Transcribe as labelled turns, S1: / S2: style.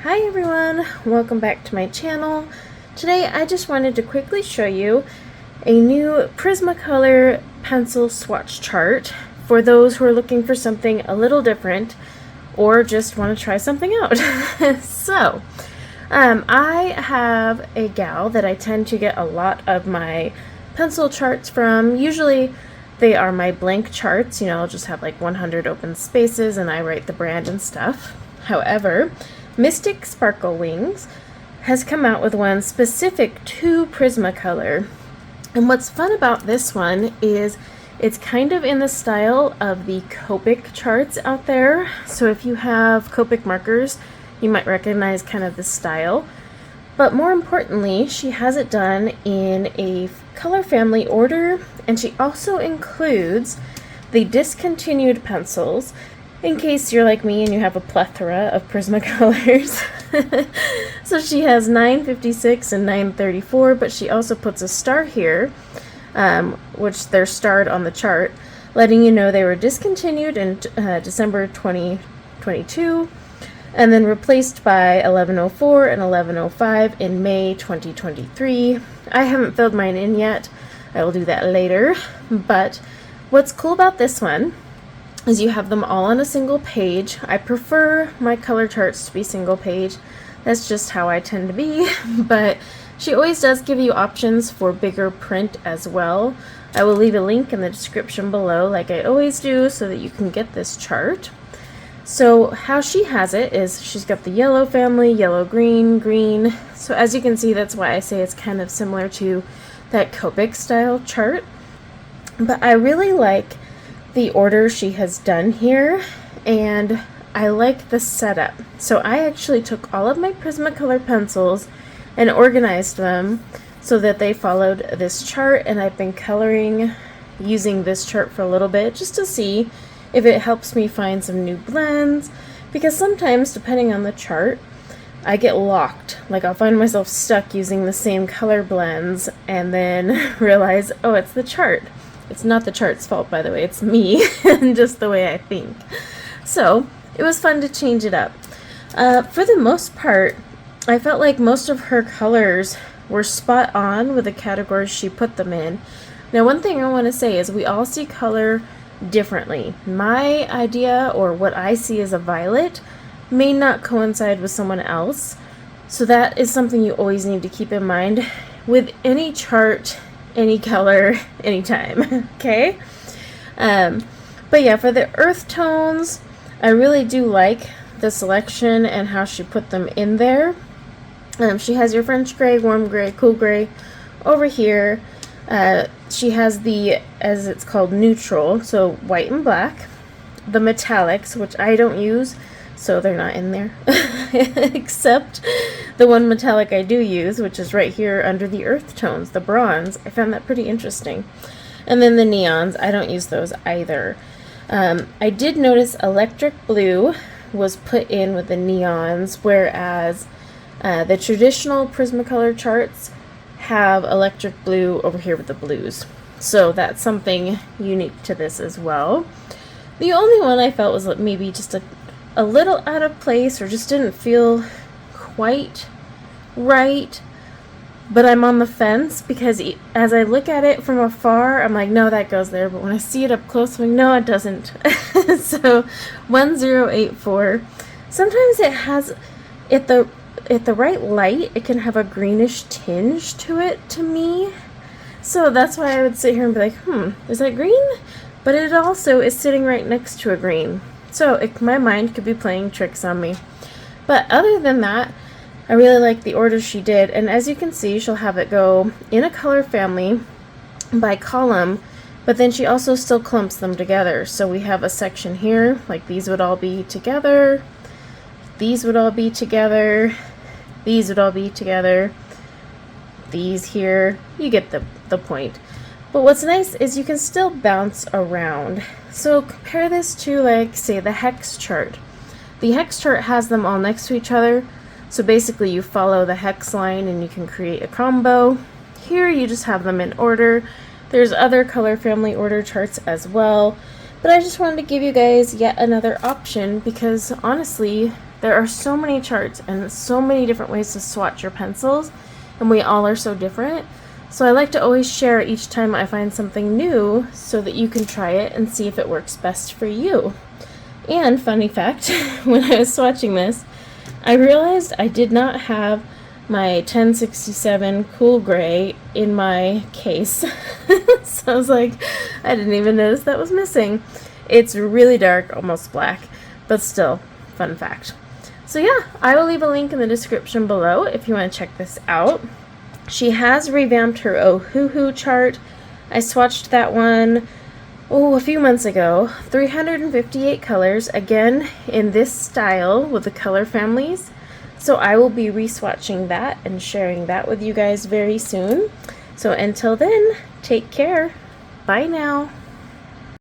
S1: Hi everyone, welcome back to my channel. Today I just wanted to quickly show you a new Prismacolor pencil swatch chart for those who are looking for something a little different or just want to try something out. I have a gal that I tend to get a lot of my pencil charts from. Usually they are my blank charts, I'll just have like 100 open spaces and I write the brand and stuff. However, Mystic Sparkle Wings has come out with one specific to Prismacolor. And what's fun about this one is it's kind of in the style of the Copic charts out there. So if you have Copic markers, you might recognize kind of the style. But more importantly, she has it done in a color family order, and she also includes the discontinued pencils, in case you're like me and you have a plethora of Prismacolors. So she has 956 and 934, but she also puts a star here, which they're starred on the chart, letting you know they were discontinued in December 2022, and then replaced by 1104 and 1105 in May 2023. I haven't filled mine in yet. I will do that later. But what's cool about this one is you have them all on a single page. I prefer my color charts to be single page. That's just how I tend to be. But she always does give you options for bigger print as well. I will leave a link in the description below like I always do so that you can get this chart. So how she has it is she's got the yellow family, yellow, green, green. So as you can see, that's why I say it's kind of similar to that Copic style chart. But I really like the order she has done here, and I like the setup. So I actually took all of my Prismacolor pencils and organized them so that they followed this chart, and I've been coloring using this chart for a little bit just to see if it helps me find some new blends, because sometimes depending on the chart I get locked. Like I'll find myself stuck using the same color blends and then realize, oh, it's the chart. It's not the chart's fault, by the way, it's me and just the way I think. So it was fun to change it up. For the most part, I felt like most of her colors were spot on with the categories she put them in. Now, one thing I want to say is we all see color differently. My idea, or what I see as a violet, may not coincide with someone else. So that is something you always need to keep in mind with any chart, any color, anytime. Okay? But yeah, for the earth tones, I really do like the selection and how she put them in there. She has your French gray, warm gray, cool gray over here. She has the, as it's called, neutral, so white and black. The metallics, which I don't use, so they're not in there. Except the one metallic I do use, which is right here under the earth tones, the bronze. I found that pretty interesting. And then the neons, I don't use those either. I did notice electric blue was put in with the neons, whereas the traditional Prismacolor charts have electric blue over here with the blues. So that's something unique to this as well. The only one I felt was maybe just a little out of place, or just didn't feel quite right, but I'm on the fence because as I look at it from afar, I'm like, no, that goes there, but when I see it up close, I'm like, no, it doesn't. So 1084, sometimes it has, at the right light, it can have a greenish tinge to it to me. So that's why I would sit here and be like, is that green? But it also is sitting right next to a green. So my mind could be playing tricks on me. But other than that, I really like the order she did. And as you can see, she'll have it go in a color family by column, but then she also still clumps them together. So we have a section here, like these would all be together, these would all be together, these would all be together, these here, you get the point. But what's nice is you can still bounce around. So compare this to, like, say, the hex chart. The hex chart has them all next to each other, so basically you follow the hex line and you can create a combo. Here you just have them in order. There's other color family order charts as well, but I just wanted to give you guys yet another option because honestly, There are so many charts and so many different ways to swatch your pencils, and we all are so different. So I like to always share each time I find something new so that you can try it and see if it works best for you. And funny fact, when I was swatching this, I realized I did not have my 1067 cool gray in my case. So I was like, I didn't even notice that was missing. It's really dark, almost black, but still, fun fact. So yeah, I will leave a link in the description below if you want to check this out. She has revamped her Oh Hoo Hoo chart. I swatched that one a few months ago. 358 colors, again in this style with the color families. So I will be re-swatching that and sharing that with you guys very soon. So until then, take care. Bye now.